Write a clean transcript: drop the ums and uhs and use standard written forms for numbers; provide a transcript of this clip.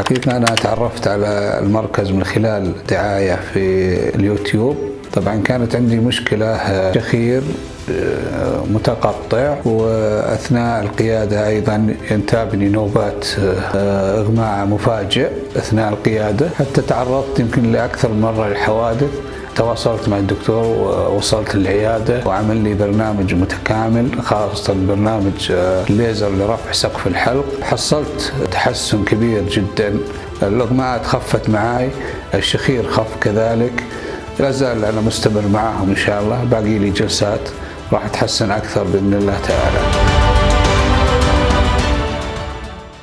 الحقيقة أنا تعرفت على المركز من خلال دعاية في اليوتيوب. طبعا كانت عندي مشكلة شخير متقطع، وأثناء القيادة أيضا ينتابني نوبات إغماء مفاجئ أثناء القيادة، حتى تعرضت يمكن لأكثر من مرة للحوادث. تواصلت مع الدكتور ووصلت العيادة وعمل لي برنامج متكامل، خاصة برنامج ليزر لرفع سقف الحلق. حصلت تحسن كبير جدا، الإغماءات خفت معاي، الشخير خف كذلك. لا زال أنا مستمر معاهم إن شاء الله، باقي لي جلسات راح أتحسن أكثر بإذن الله تعالى.